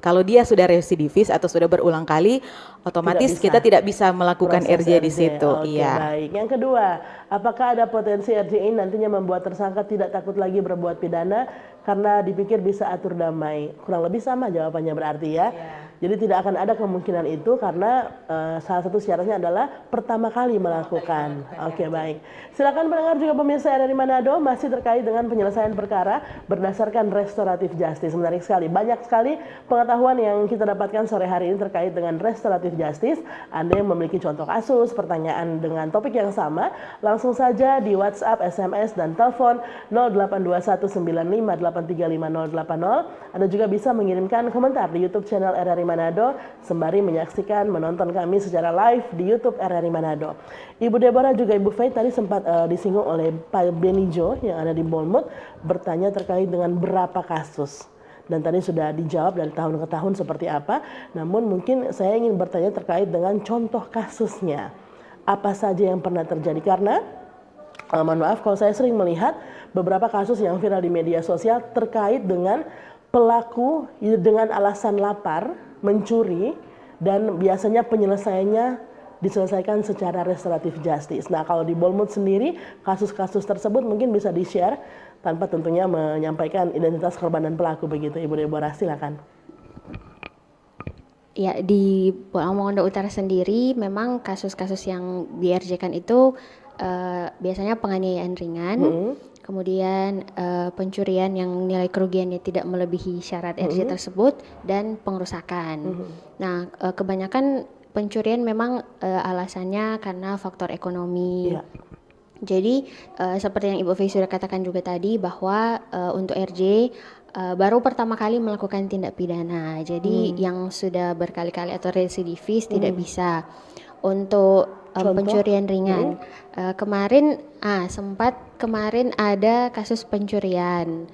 kalau dia sudah residivis atau sudah berulang kali, otomatis kita tidak bisa melakukan RJ di situ. Oke, baik. Yang kedua, apakah ada potensi RJ ini nantinya membuat tersangka tidak takut lagi berbuat pidana karena dipikir bisa atur damai? Kurang lebih sama jawabannya berarti ya. Jadi tidak akan ada kemungkinan itu karena salah satu syaratnya adalah pertama kali melakukan. Oke, baik. Silakan pendengar juga pemirsa RRI Manado, masih terkait dengan penyelesaian perkara berdasarkan restoratif justice. Menarik sekali, banyak sekali pengetahuan yang kita dapatkan sore hari ini terkait dengan restoratif justice. Anda yang memiliki contoh kasus, pertanyaan dengan topik yang sama, langsung saja di WhatsApp, SMS, dan telepon 082195835080. Anda juga bisa mengirimkan komentar di YouTube channel RRI Manado sembari menyaksikan, menonton kami secara live di YouTube RRI Manado. Ibu Deborah juga Ibu Fei tadi sempat disinggung oleh Pak Benijo yang ada di Bournemouth, bertanya terkait dengan berapa kasus. Dan tadi sudah dijawab dari tahun ke tahun seperti apa. Namun mungkin saya ingin bertanya terkait dengan contoh kasusnya. Apa saja yang pernah terjadi? Karena mohon maaf kalau saya sering melihat beberapa kasus yang viral di media sosial terkait dengan pelaku dengan alasan lapar, mencuri, dan biasanya penyelesaiannya diselesaikan secara restoratif justice. Nah, kalau di Bournemouth sendiri, kasus-kasus tersebut mungkin bisa di-share tanpa tentunya menyampaikan identitas korban dan pelaku begitu. Ibu Deborah, silakan. Ya, di Pulau Mongondo Utara sendiri memang kasus-kasus yang di-RJ-kan itu biasanya penganiayaan ringan, kemudian pencurian yang nilai kerugiannya tidak melebihi syarat RJ tersebut, dan pengerusakan. Nah, kebanyakan pencurian memang alasannya karena faktor ekonomi. Jadi seperti yang Ibu Fei sudah katakan juga tadi bahwa untuk RJ baru pertama kali melakukan tindak pidana. Jadi yang sudah berkali-kali atau residivis tidak bisa. Untuk pencurian ringan, kemarin ada kasus pencurian.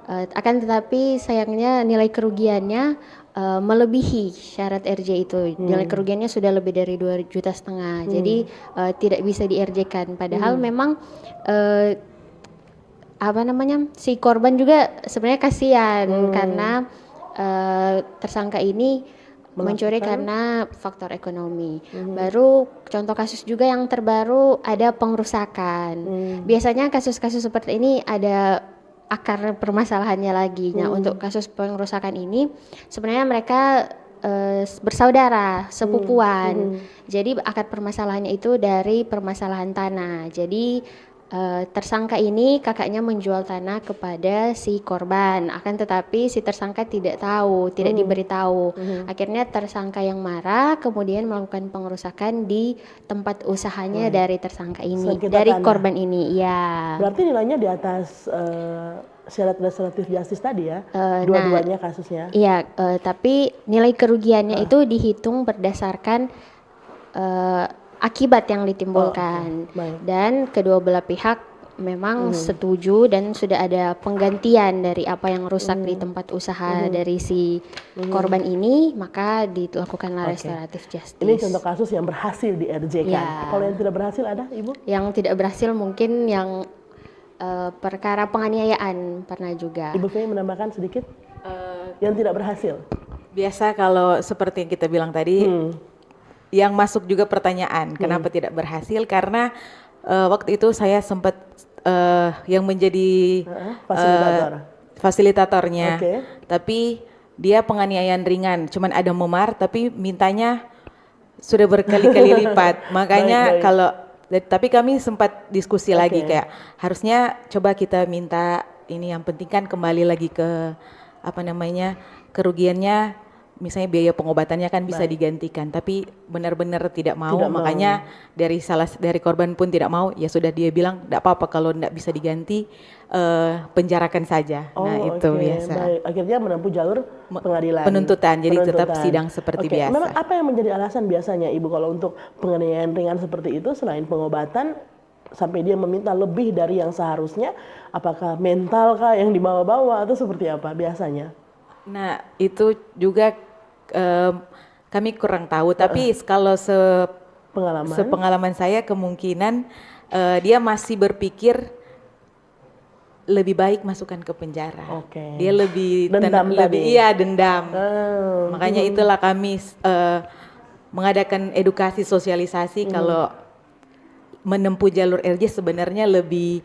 Akan tetapi sayangnya nilai kerugiannya melebihi syarat RJ itu. Nilai kerugiannya sudah lebih dari 2,5 juta. Jadi tidak bisa di-RJ-kan. Padahal memang si korban juga sebenarnya kasihan karena tersangka ini mencuri karena faktor ekonomi. Baru contoh kasus juga yang terbaru ada pengerusakan. Biasanya kasus-kasus seperti ini ada akar permasalahannya lagi. Nah, untuk kasus pengerusakan ini sebenarnya mereka bersaudara, sepupuan. Jadi akar permasalahannya itu dari permasalahan tanah. Jadi Tersangka ini kakaknya menjual tanah kepada si korban, akan tetapi si tersangka tidak tahu, tidak diberitahu. Akhirnya tersangka yang marah kemudian melakukan pengerusakan di tempat usahanya dari tersangka ini, Sengketa dari tanah. korban ini. Ya. Berarti nilainya di atas syarat restoratif justice tadi ya, dua-duanya kasusnya. Iya, tapi nilai kerugiannya itu dihitung berdasarkan akibat yang ditimbulkan. Baik. Dan kedua belah pihak memang setuju dan sudah ada penggantian dari apa yang rusak di tempat usaha dari si korban ini, maka dilakukanlah restoratif justice. Ini contoh kasus yang berhasil di RJ kan. Ya. Kalau yang tidak berhasil ada, Ibu? Yang tidak berhasil mungkin yang perkara penganiayaan pernah juga. Ibu Fei menambahkan sedikit? Yang tidak berhasil. Biasa kalau seperti yang kita bilang tadi, yang masuk juga pertanyaan kenapa tidak berhasil, karena waktu itu saya sempat yang menjadi fasilitatornya, tapi dia penganiayaan ringan, cuman ada memar, tapi mintanya sudah berkali-kali lipat. Makanya tapi kami sempat diskusi lagi kayak harusnya coba kita minta ini, yang penting kan kembali lagi ke kerugiannya. Misalnya biaya pengobatannya kan bisa digantikan, tapi benar-benar tidak mau. Makanya dari korban pun tidak mau. Ya sudah, dia bilang tidak apa-apa kalau tidak bisa diganti, penjarakan saja. Itu biasa. Baik. Akhirnya menempuh jalur pengadilan. Penuntutan, jadi tetap sidang seperti biasa. Memang apa yang menjadi alasan biasanya Ibu kalau untuk penganiayaan ringan seperti itu, selain pengobatan sampai dia meminta lebih dari yang seharusnya, apakah mental kah yang dibawa-bawa atau seperti apa biasanya? Nah, itu juga kami kurang tahu, tapi kalau sepengalaman saya kemungkinan dia masih berpikir lebih baik masukkan ke penjara. Dia lebih dendam. Makanya itulah kami mengadakan edukasi sosialisasi kalau menempuh jalur RJ sebenarnya lebih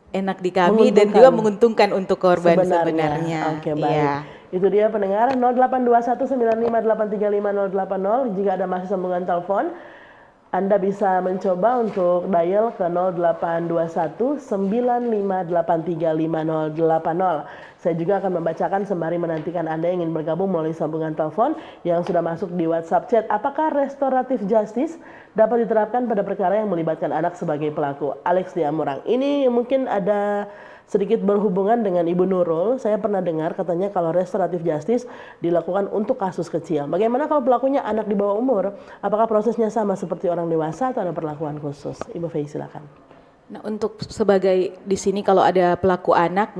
enak di kami dan juga menguntungkan untuk korban sebenarnya. Oke, baik. Itu dia pendengar 082195835080. Jika ada masih sambungan telepon, Anda bisa mencoba untuk dial ke 082195835080. Saya juga akan membacakan sembari menantikan Anda yang ingin bergabung melalui sambungan telepon yang sudah masuk di WhatsApp chat. Apakah restoratif justice dapat diterapkan pada perkara yang melibatkan anak sebagai pelaku? Alex di Amurang. Ini mungkin ada sedikit berhubungan dengan Ibu Nurul. Saya pernah dengar katanya kalau restoratif justice dilakukan untuk kasus kecil. Bagaimana kalau pelakunya anak di bawah umur? Apakah prosesnya sama seperti orang dewasa atau ada perlakuan khusus? Ibu Fei silakan. Nah, untuk sebagai di sini kalau ada pelaku anak,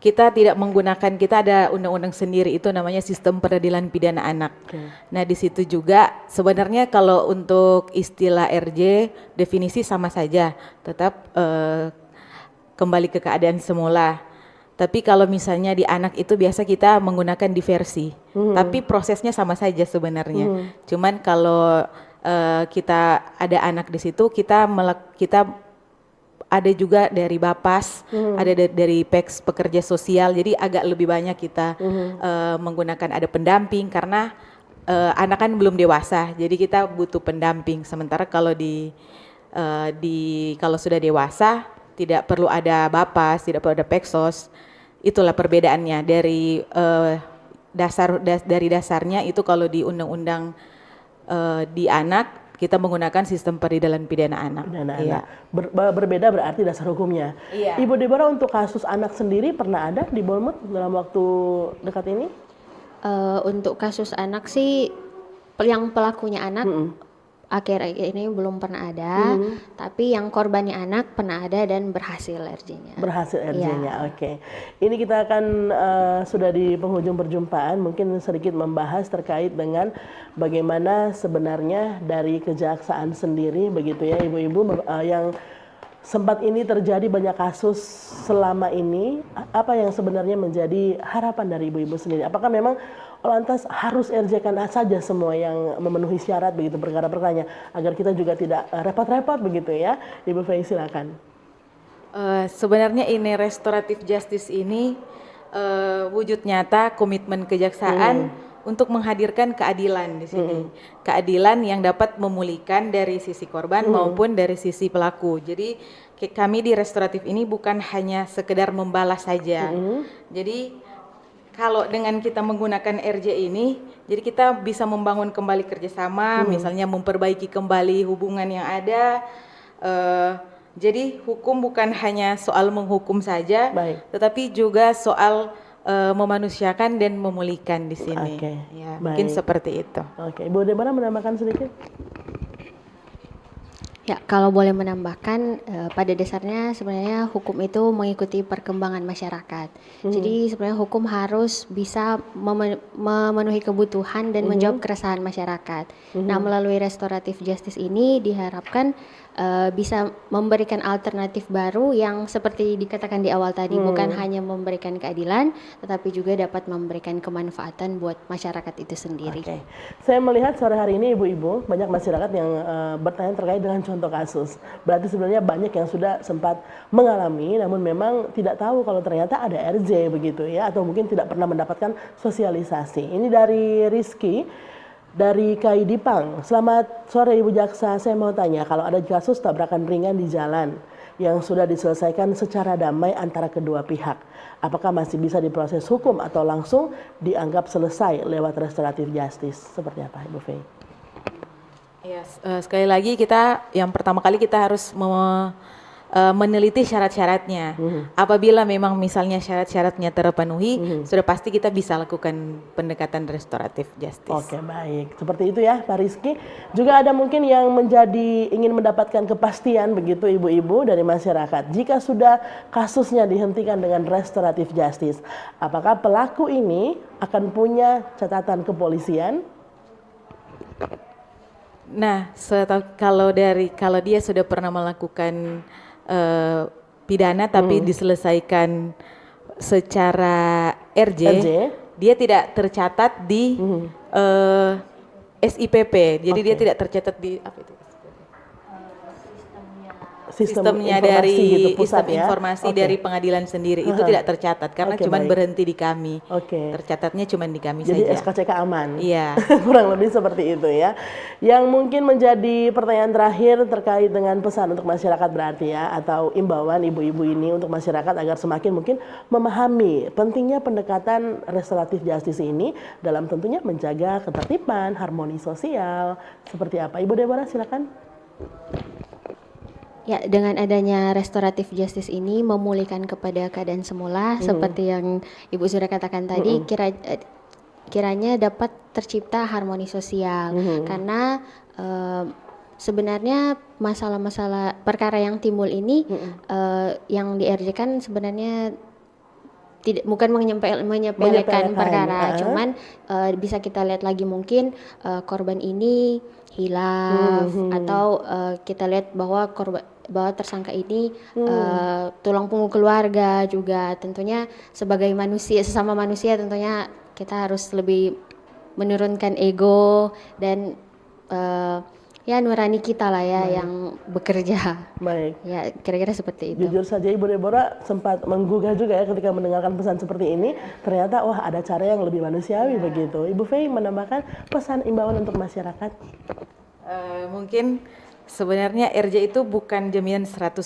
kita tidak menggunakan, kita ada undang-undang sendiri itu namanya sistem peradilan pidana anak. Nah, di situ juga sebenarnya kalau untuk istilah RJ definisi sama saja, tetap kembali ke keadaan semula. Tapi kalau misalnya di anak itu biasa kita menggunakan diversi. Tapi prosesnya sama saja sebenarnya. Cuman kalau kita ada anak di situ, kita ada juga dari Bapas, ada dari PEX pekerja sosial. Jadi agak lebih banyak kita menggunakan, ada pendamping karena anak kan belum dewasa. Jadi kita butuh pendamping. Sementara kalau kalau sudah dewasa tidak perlu ada Bapas, tidak perlu ada Peksos. Itulah perbedaannya dari dasarnya itu kalau di undang-undang di anak kita menggunakan sistem peradilan pidana anak. Berbeda berarti dasar hukumnya. Ibu Deborah, untuk kasus anak sendiri pernah ada di Bournemouth dalam waktu dekat ini? Untuk kasus anak sih yang pelakunya anak akhir ini belum pernah ada, tapi yang korbannya anak pernah ada dan berhasil RJ-nya. Berhasil RJ-nya, oke. Ini kita akan sudah di penghujung perjumpaan, mungkin sedikit membahas terkait dengan bagaimana sebenarnya dari kejaksaan sendiri, begitu ya ibu-ibu, yang sempat ini terjadi banyak kasus selama ini. Apa yang sebenarnya menjadi harapan dari ibu-ibu sendiri? Apakah memang lantas harus RJ-kan saja semua yang memenuhi syarat begitu perkara-perkaranya agar kita juga tidak repot-repot begitu ya? Ibu Fei silakan. Sebenarnya ini restoratif justice ini wujud nyata komitmen kejaksaan untuk menghadirkan keadilan di sini. Keadilan yang dapat memulihkan dari sisi korban maupun dari sisi pelaku. Jadi kami di restoratif ini bukan hanya sekedar membalas saja. Jadi kalau dengan kita menggunakan RJ ini, jadi kita bisa membangun kembali kerjasama, misalnya memperbaiki kembali hubungan yang ada. Jadi hukum bukan hanya soal menghukum saja, tetapi juga soal memanusiakan dan memulihkan di sini. Ya, mungkin seperti itu. Oke, Ibu Deborah menambahkan sedikit? Ya, kalau boleh menambahkan, pada dasarnya sebenarnya hukum itu mengikuti perkembangan masyarakat. Jadi sebenarnya hukum harus bisa memenuhi kebutuhan dan menjawab keresahan masyarakat. Nah, melalui restoratif justice ini diharapkan bisa memberikan alternatif baru yang seperti dikatakan di awal tadi, bukan hanya memberikan keadilan, tetapi juga dapat memberikan kemanfaatan buat masyarakat itu sendiri. Saya melihat sore hari ini ibu-ibu banyak masyarakat yang bertanya terkait dengan contoh kasus. Berarti sebenarnya banyak yang sudah sempat mengalami, namun memang tidak tahu kalau ternyata ada RJ begitu ya, atau mungkin tidak pernah mendapatkan sosialisasi. Ini dari Rizky dari KID Pang. Selamat sore Ibu Jaksa, saya mau tanya kalau ada kasus tabrakan ringan di jalan yang sudah diselesaikan secara damai antara kedua pihak, apakah masih bisa diproses hukum atau langsung dianggap selesai lewat restoratif justice? Seperti apa Ibu Fei? Ya, sekali lagi yang pertama kali kita harus meneliti syarat-syaratnya. Apabila memang misalnya syarat-syaratnya terpenuhi, sudah pasti kita bisa lakukan pendekatan restoratif justice. Oke, baik. Seperti itu ya Pak Rizky. Juga ada mungkin yang ingin mendapatkan kepastian begitu ibu-ibu dari masyarakat. Jika sudah kasusnya dihentikan dengan restoratif justice, apakah pelaku ini akan punya catatan kepolisian? Nah, kalau dia sudah pernah melakukan pidana tapi diselesaikan secara RJ, dia tidak tercatat di SIPP. Jadi dia tidak tercatat di apa itu? Sistemnya dari gitu, sistem informasi dari pengadilan sendiri itu tidak tercatat karena cuma berhenti di kami. Tercatatnya cuma di kami jadi saja. SKCK aman. Iya. Kurang lebih seperti itu ya. Yang mungkin menjadi pertanyaan terakhir terkait dengan pesan untuk masyarakat berarti ya, atau imbauan ibu-ibu ini untuk masyarakat agar semakin mungkin memahami pentingnya pendekatan restoratif justice ini dalam tentunya menjaga ketertiban, harmoni sosial. Seperti apa? Ibu Deborah silakan. Ya, dengan adanya restoratif justice ini memulihkan kepada keadaan semula seperti yang Ibu sudah katakan tadi, kiranya dapat tercipta harmoni sosial karena sebenarnya masalah-masalah perkara yang timbul ini yang di RJ kan sebenarnya bukan menyepelekan perkara, cuman bisa kita lihat lagi mungkin korban ini hilaf atau kita lihat bahwa tersangka ini tulang punggung keluarga juga. Tentunya sebagai manusia, sesama manusia, tentunya kita harus lebih menurunkan ego dan ya nurani kita lah ya yang bekerja. Baik. Ya kira-kira seperti itu. Jujur saja Ibu Deborah sempat menggugah juga ya ketika mendengarkan pesan seperti ini. Ternyata wah ada cara yang lebih manusiawi begitu. Ibu Fei menambahkan pesan imbauan untuk masyarakat. Mungkin sebenarnya RJ itu bukan jaminan 100%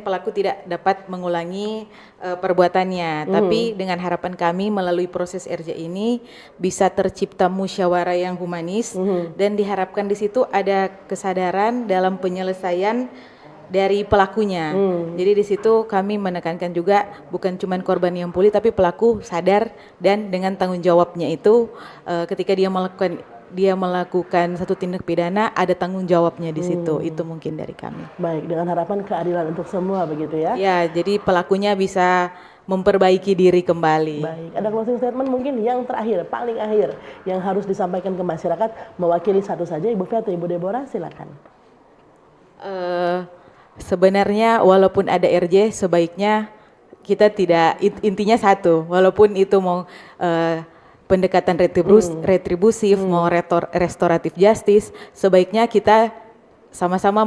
pelaku tidak dapat mengulangi perbuatannya. Tapi dengan harapan kami melalui proses RJ ini bisa tercipta musyawarah yang humanis dan diharapkan di situ ada kesadaran dalam penyelesaian dari pelakunya. Jadi di situ kami menekankan juga bukan cuma korban yang pulih tapi pelaku sadar dan dengan tanggung jawabnya itu ketika dia melakukan satu tindak pidana ada tanggung jawabnya di situ. Itu mungkin dari kami. Baik, dengan harapan keadilan untuk semua begitu ya. Ya, jadi pelakunya bisa memperbaiki diri kembali. Baik, ada closing statement mungkin yang terakhir, paling akhir yang harus disampaikan ke masyarakat mewakili satu saja Ibu Fei atau Ibu Deborah, silakan. Sebenarnya walaupun ada RJ sebaiknya kita tidak, intinya satu, walaupun itu mau pendekatan retribusif mau restoratif justice, sebaiknya kita sama-sama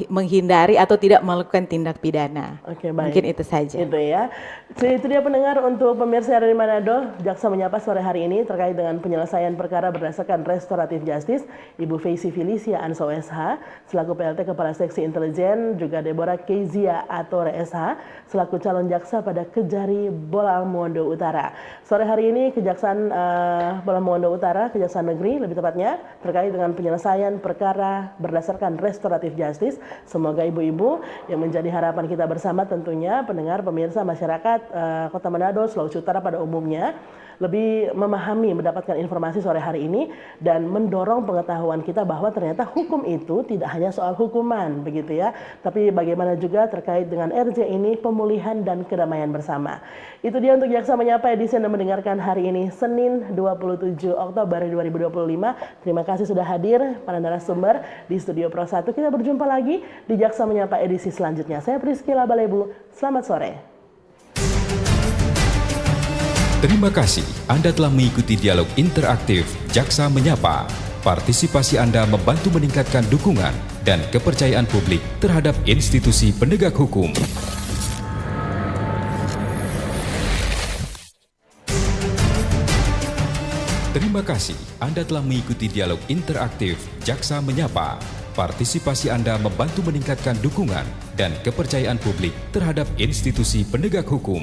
menghindari atau tidak melakukan tindak pidana. Oke, baik. Mungkin itu saja. Itu ya. Itu dia pendengar untuk pemirsa dari Manado, Jaksa menyapa sore hari ini terkait dengan penyelesaian perkara berdasarkan restoratif justice, Ibu Feisi Felicia Anso SH selaku PLT Kepala Seksi Intelijen, juga Deborah Kezia Atore SH selaku calon jaksa pada Kejari Bolang Mongondo Utara. Sore hari ini Kejaksaan Bolang Mongondo Utara, Kejaksaan Negeri lebih tepatnya, terkait dengan penyelesaian perkara berdasarkan restoratif justice. Semoga ibu-ibu yang menjadi harapan kita bersama, tentunya pendengar, pemirsa, masyarakat Kota Manado, Sulawesi Utara pada umumnya lebih memahami, mendapatkan informasi sore hari ini dan mendorong pengetahuan kita bahwa ternyata hukum itu tidak hanya soal hukuman, begitu ya, tapi bagaimana juga terkait dengan RJ ini pemulihan dan kedamaian bersama. Itu dia untuk Jaksa Menyapa edisi Anda mendengarkan hari ini Senin 27 Oktober 2025. Terima kasih sudah hadir para narasumber di Studio Pro 1. Kita berjumpa lagi di Jaksa Menyapa edisi selanjutnya. Saya Priscila Balebu. Selamat sore. Terima kasih Anda telah mengikuti dialog interaktif Jaksa Menyapa. Partisipasi Anda membantu meningkatkan dukungan dan kepercayaan publik terhadap institusi penegak hukum. Terima kasih Anda telah mengikuti dialog interaktif Jaksa Menyapa. Partisipasi Anda membantu meningkatkan dukungan dan kepercayaan publik terhadap institusi penegak hukum.